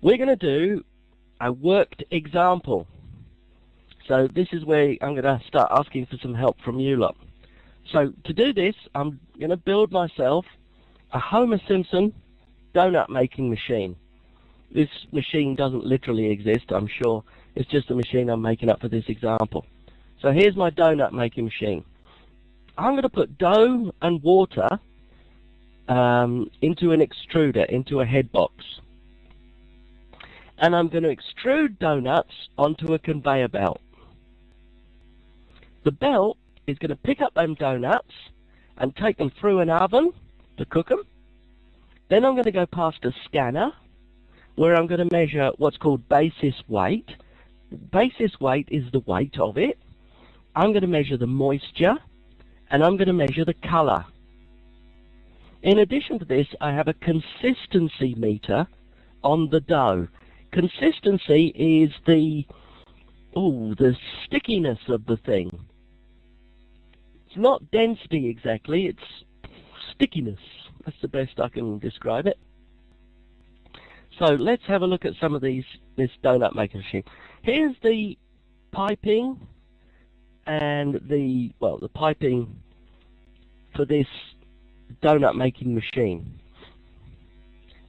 we're going to do a worked example. So this is where I'm going to start asking for some help from you lot. So to do this, I'm going to build myself a Homer Simpson donut making machine. This machine doesn't literally exist, I'm sure. It's just a machine I'm making up for this example. So here's my donut making machine. I'm going to put dough and water into an extruder, into a head box. And I'm going to extrude donuts onto a conveyor belt. The belt is going to pick up them donuts and take them through an oven to cook them. Then I'm going to go past a scanner where I'm going to measure what's called basis weight. Basis weight is the weight of it. I'm going to measure the moisture, and I'm going to measure the color. In addition to this, I have a consistency meter on the dough. Consistency is the stickiness of the thing. It's not density exactly, it's stickiness. That's the best I can describe it. So let's have a look at some of this donut making machine. Here's the piping and the piping for this donut making machine.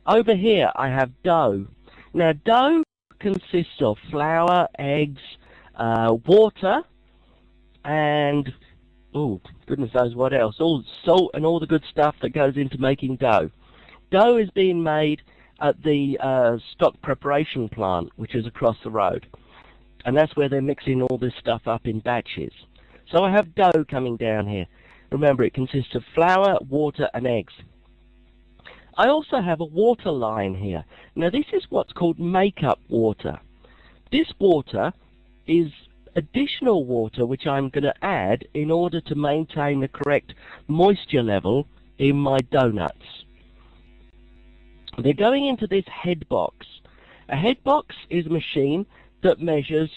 Over here I have dough. Now dough consists of flour, eggs, water, and goodness knows what else, all salt and all the good stuff that goes into making dough. Dough is being made at the stock preparation plant, which is across the road, and that's where they're mixing all this stuff up in batches. So I have dough coming down here. Remember, it consists of flour, water and eggs. I also have a water line here. Now this is what's called makeup water. This water is additional water which I'm going to add in order to maintain the correct moisture level in my donuts. They're going into this head box. A head box is a machine that measures,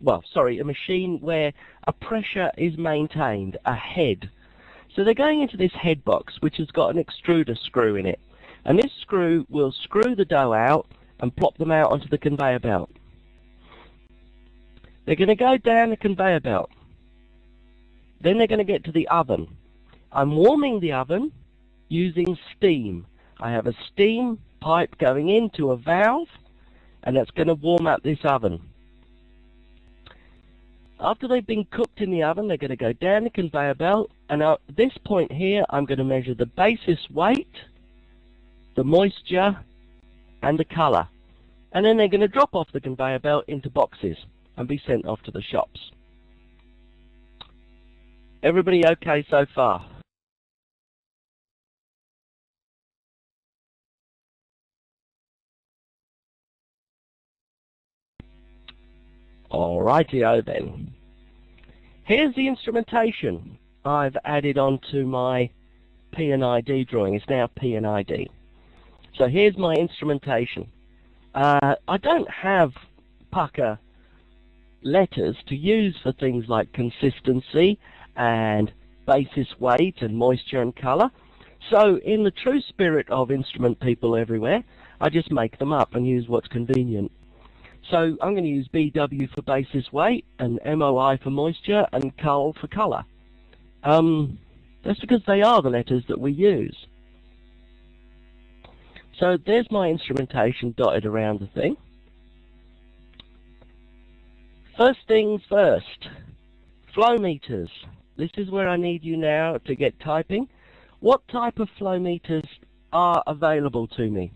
a machine where a pressure is maintained, a head. So they're going into this head box which has got an extruder screw in it. And this screw will screw the dough out and plop them out onto the conveyor belt. They're going to go down the conveyor belt. Then they're going to get to the oven. I'm warming the oven using steam. I have a steam pipe going into a valve, and that's going to warm up this oven. After they've been cooked in the oven, they're going to go down the conveyor belt, and at this point here, I'm going to measure the basis weight, the moisture, and the color. And then they're going to drop off the conveyor belt into boxes and be sent off to the shops. Everybody okay so far? Alrighty-o then. Here's the instrumentation I've added onto my P&ID drawing. It's now P&ID. So here's my instrumentation. I don't have pucker letters to use for things like consistency and basis weight and moisture and color. So in the true spirit of instrument people everywhere, I just make them up and use what's convenient. So I'm going to use BW for basis weight and MOI for moisture and COL for color. That's because they are the letters that we use. So there's my instrumentation dotted around the thing. First things first, flow meters. This is where I need you now to get typing. What type of flow meters are available to me?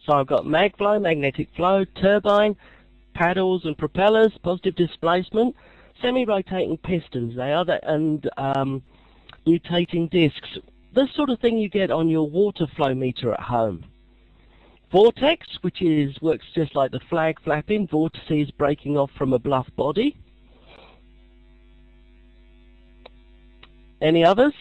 So I've got mag flow, magnetic flow, turbine, paddles and propellers, positive displacement, semi-rotating pistons, they are that, and mutating discs. This sort of thing you get on your water flow meter at home. Vortex, which works just like the flag flapping, vortices breaking off from a bluff body. Any others?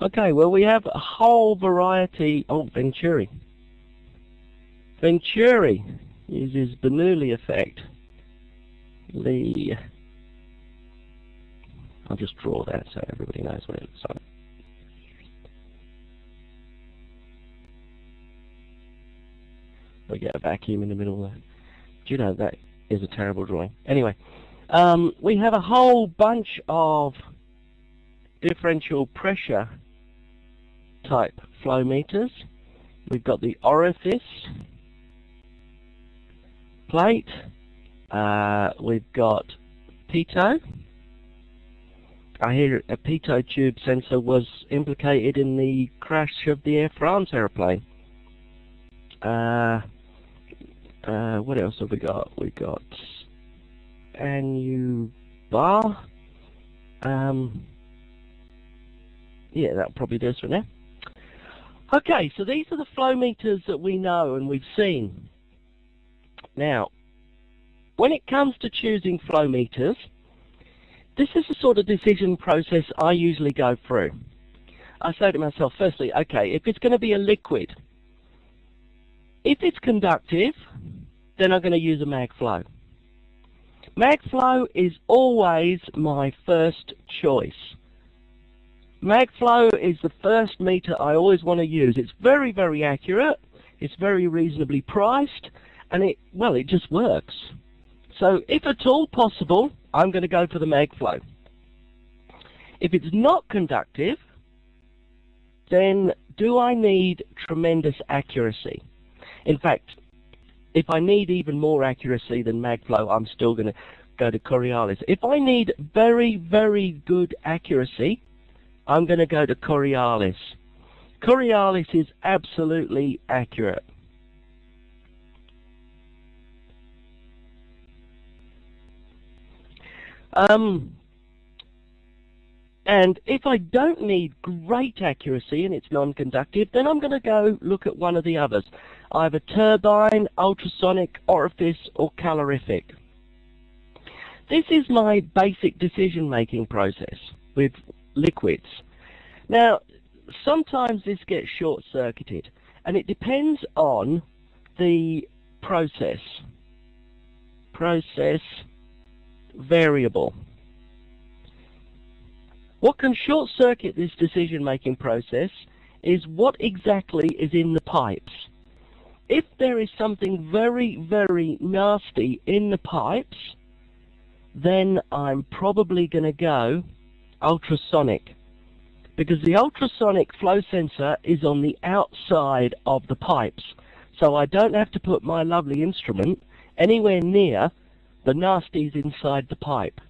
Okay, well we have a whole variety. Oh, Venturi. Venturi uses Bernoulli effect. I'll just draw that so everybody knows what it looks like. We get a vacuum in the middle there. Do you know that is a terrible drawing? Anyway, we have a whole bunch of differential pressure type flow meters. We've got the orifice plate. We've got pitot. I hear a pitot tube sensor was implicated in the crash of the Air France aeroplane. What else have we got? We've got ANU-bar. Yeah, that'll probably do us for now. Okay, so these are the flow meters that we know and we've seen. Now, when it comes to choosing flow meters, this is the sort of decision process I usually go through. I say to myself, firstly, okay, if it's going to be a liquid, if it's conductive, then I'm going to use a mag flow. Mag flow is always my first choice. Mag flow is the first meter I always want to use. It's very, very accurate, it's very reasonably priced, and it just works. So if at all possible, I'm going to go for the mag flow. If it's not conductive, then do I need tremendous accuracy? In fact, if I need even more accuracy than mag flow, I'm still going to go to Coriolis. If I need very, very good accuracy, I'm going to go to Coriolis. Coriolis is absolutely accurate. And if I don't need great accuracy and it's non-conductive, then I'm going to go look at one of the others. Either turbine, ultrasonic, orifice, or calorific. This is my basic decision-making process with liquids. Now, sometimes this gets short-circuited, and it depends on the process variable. What can short-circuit this decision-making process is what exactly is in the pipes. If there is something very, very nasty in the pipes, then I'm probably going to go ultrasonic, because the ultrasonic flow sensor is on the outside of the pipes, so I don't have to put my lovely instrument anywhere near the nasties inside the pipe.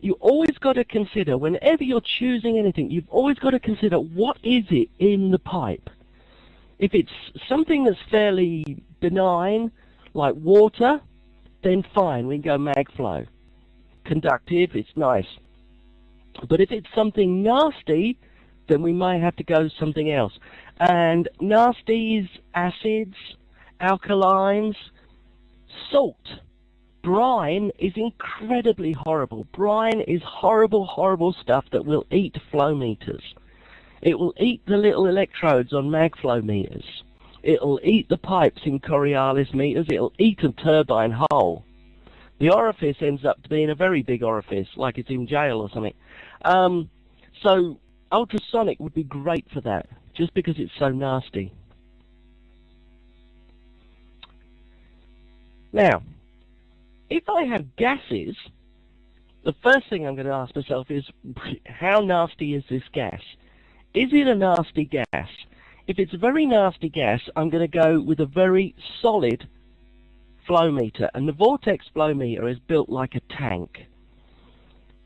You always got to consider, whenever you're choosing anything, you've always got to consider what is it in the pipe. If it's something that's fairly benign, like water, then fine, we can go mag flow. Conductive, it's nice. But if it's something nasty, then we may have to go something else. And nasties, acids, alkalines, salt. Brine is incredibly horrible. Brine is horrible, horrible stuff that will eat flow meters. It will eat the little electrodes on mag flow meters. It'll eat the pipes in Coriolis meters. It'll eat a turbine whole. The orifice ends up being a very big orifice, like it's in jail or something. So ultrasonic would be great for that, just because it's so nasty. Now, if I have gases, the first thing I'm going to ask myself is, how nasty is this gas? Is it a nasty gas? If it's a very nasty gas, I'm going to go with a very solid flow meter. And the Vortex flow meter is built like a tank.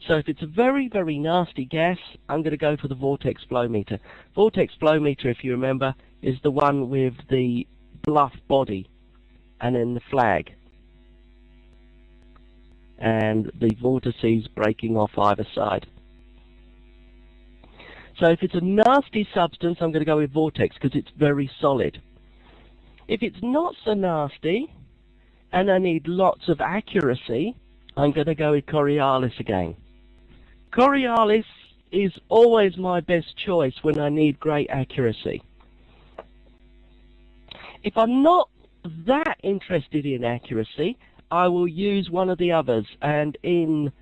So if it's a very, very nasty gas, I'm going to go for the vortex flow meter. Vortex flow meter, if you remember, is the one with the bluff body and then the flag and the vortices breaking off either side. So if it's a nasty substance, I'm going to go with vortex because it's very solid. If it's not so nasty and I need lots of accuracy, I'm going to go with Coriolis again. Coriolis is always my best choice when I need great accuracy. If I'm not that interested in accuracy, I will use one of the others, and in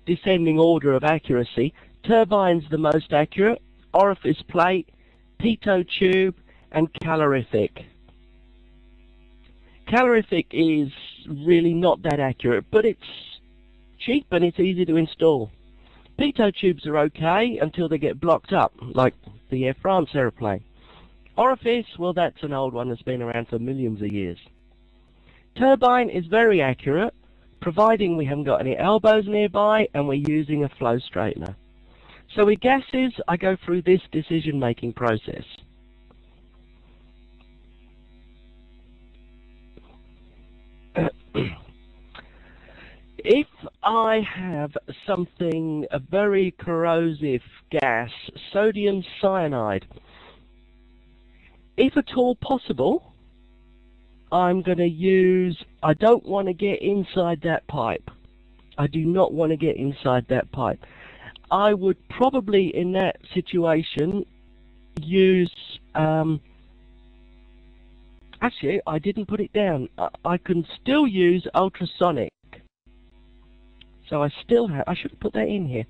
descending order of accuracy, Turbine's the most accurate, Orifice Plate, Pitot Tube, and Calorific. Calorific is really not that accurate, but it's cheap and it's easy to install. Pitot tubes are okay until they get blocked up, like the Air France aeroplane. Orifice, well, that's an old one that's been around for millions of years. Turbine is very accurate, providing we haven't got any elbows nearby and we're using a flow straightener. So with gases, I go through this decision-making process. If I have something, a very corrosive gas, sodium cyanide, if at all possible, I'm going to use, I don't want to get inside that pipe. I do not want to get inside that pipe. I would probably, in that situation, use, actually, I didn't put it down. I can still use ultrasonic. So I still have, I should have put that in here.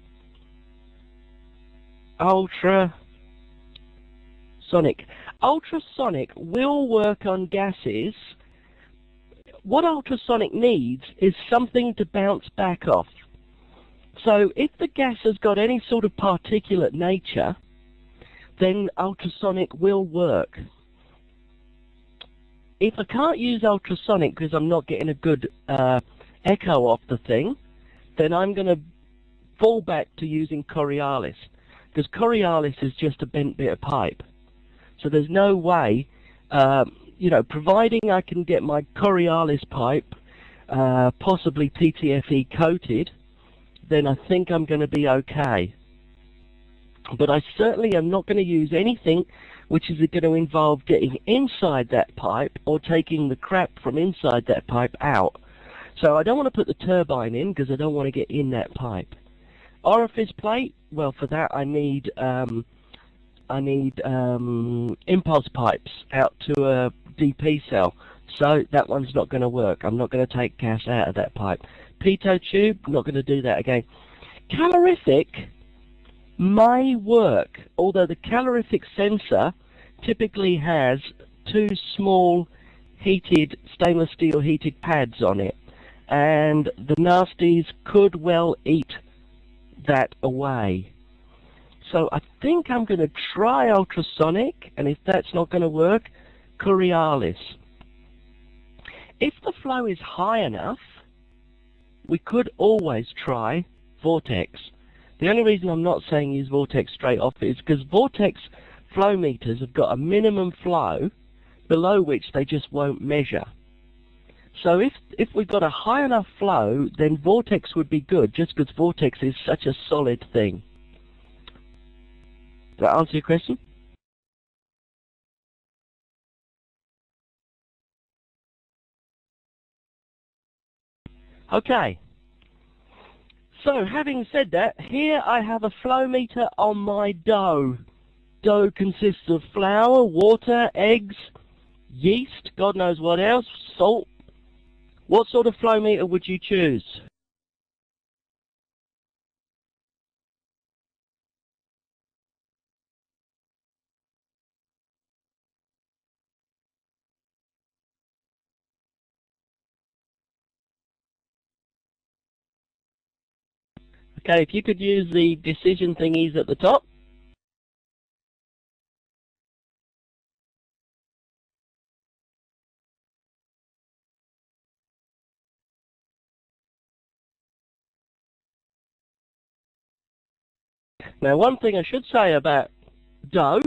Ultrasonic. Ultrasonic will work on gases. What ultrasonic needs is something to bounce back off. So if the gas has got any sort of particulate nature, then ultrasonic will work. If I can't use ultrasonic because I'm not getting a good echo off the thing, then I'm going to fall back to using Coriolis, because Coriolis is just a bent bit of pipe. So there's no way, you know, providing I can get my Coriolis pipe possibly PTFE coated, then I think I'm going to be okay. But I certainly am not going to use anything which is going to involve getting inside that pipe or taking the crap from inside that pipe out. So I don't want to put the turbine in because I don't want to get in that pipe. Orifice plate, well, for that I need impulse pipes out to a DP cell. So that one's not going to work. I'm not going to take gas out of that pipe. Pitot tube, not going to do that again. Calorific may work, although the calorific sensor typically has two small heated stainless steel heated pads on it, and the nasties could well eat that away. So I think I'm going to try ultrasonic, and if that's not going to work, Coriolis. If the flow is high enough, we could always try vortex. The only reason I'm not saying use vortex straight off is because vortex flow meters have got a minimum flow below which they just won't measure. So if we've got a high enough flow, then vortex would be good, just because vortex is such a solid thing. Does that answer your question? Okay. So having said that, here I have a flow meter on my dough. Dough consists of flour, water, eggs, yeast, God knows what else, salt. What sort of flow meter would you choose? Okay, if you could use the decision thingies at the top. Now, one thing I should say about dough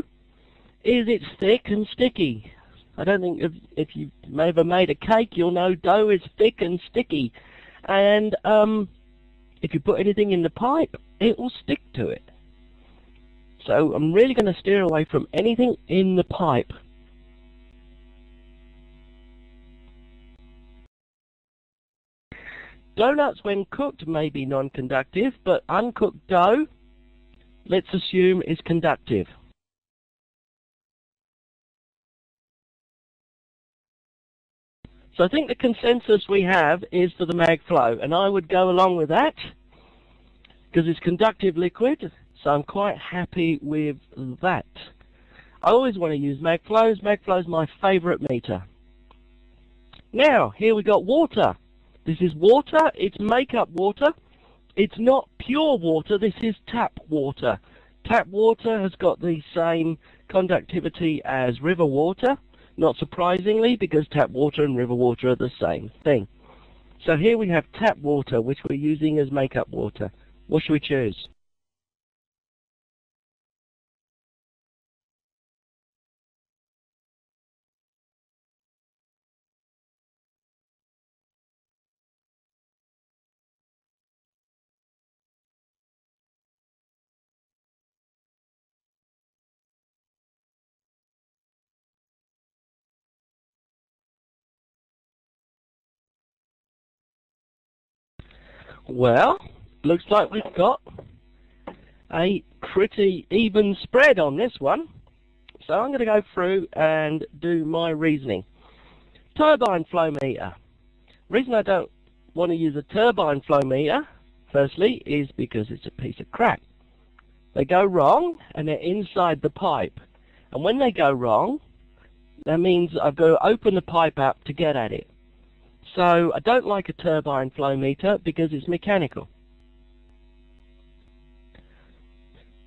is it's thick and sticky. I don't think if you've ever made a cake, you'll know dough is thick and sticky. And if you put anything in the pipe, it will stick to it. So I'm really going to steer away from anything in the pipe. Donuts, when cooked, may be non-conductive, but uncooked dough, let's assume, is conductive. So I think the consensus we have is for the MagFlow, and I would go along with that because it's conductive liquid, so I'm quite happy with that. I always want to use MagFlows. MagFlow's my favourite meter. Now, here we got water. This is water. It's makeup water. It's not pure water. This is tap water. Tap water has got the same conductivity as river water. Not surprisingly, because tap water and river water are the same thing. So here we have tap water, which we're using as makeup water. What should we choose? Well, looks like we've got a pretty even spread on this one. So I'm going to go through and do my reasoning. Turbine flow meter. Reason I don't want to use a turbine flow meter, firstly, is because it's a piece of crap. They go wrong and they're inside the pipe. And when they go wrong, that means I've got to open the pipe up to get at it. So I don't like a turbine flow meter because it's mechanical.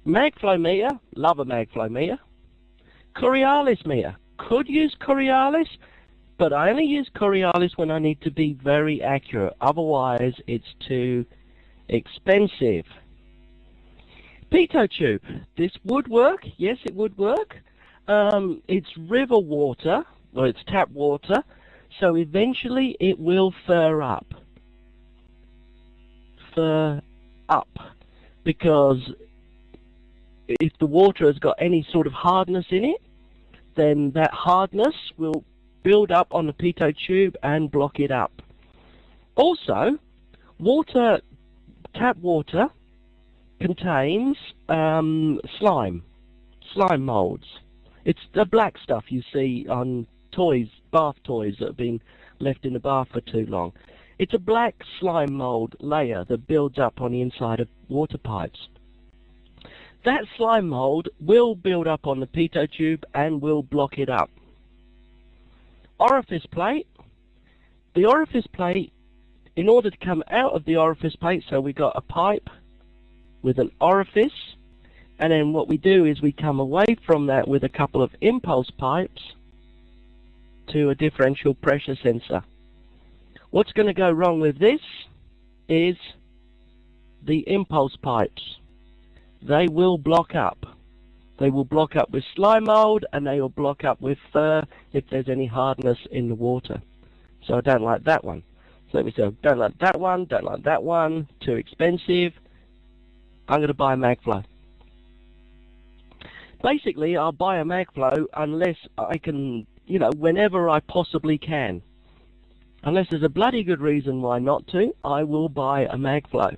MagFlow meter, love a MagFlow meter. Coriolis meter, could use Coriolis, but I only use Coriolis when I need to be very accurate. Otherwise, it's too expensive. Pitot tube, this would work. Yes, it would work. It's river water, or it's tap water. So eventually it will fur up. Fur up. Because if the water has got any sort of hardness in it, then that hardness will build up on the pitot tube and block it up. Also, water, tap water, contains slime molds. It's the black stuff you see on toys, bath toys that have been left in the bath for too long. It's a black slime mold layer that builds up on the inside of water pipes. That slime mold will build up on the pitot tube and will block it up. Orifice plate. The orifice plate, in order to come out of the orifice plate, so we got a pipe with an orifice, and then what we do is we come away from that with a couple of impulse pipes to a differential pressure sensor. What's going to go wrong with this is the impulse pipes. They will block up. They will block up with slime mold, and they will block up with fur if there's any hardness in the water. So I don't like that one. So let me say, don't like that one, don't like that one, too expensive. I'm going to buy a MagFlow. Basically, I'll buy a MagFlow unless I can, whenever I possibly can. Unless there's a bloody good reason why not to, I will buy a MagFlow.